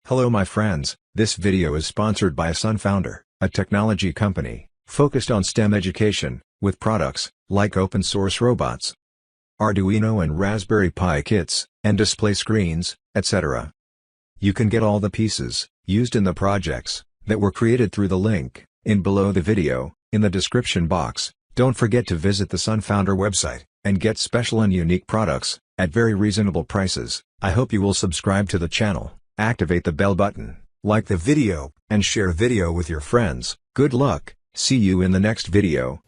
Hello my friends, this video is sponsored by SunFounder, a technology company, focused on STEM education, with products, like open source robots, Arduino and Raspberry Pi kits, and display screens, etc. You can get all the pieces, used in the projects, that were created through the link, in below the video, in the description box. Don't forget to visit the SunFounder website, and get special and unique products, at very reasonable prices. I hope you will subscribe to the channel. Activate the bell button, like the video, and share video with your friends. Good luck, see you in the next video.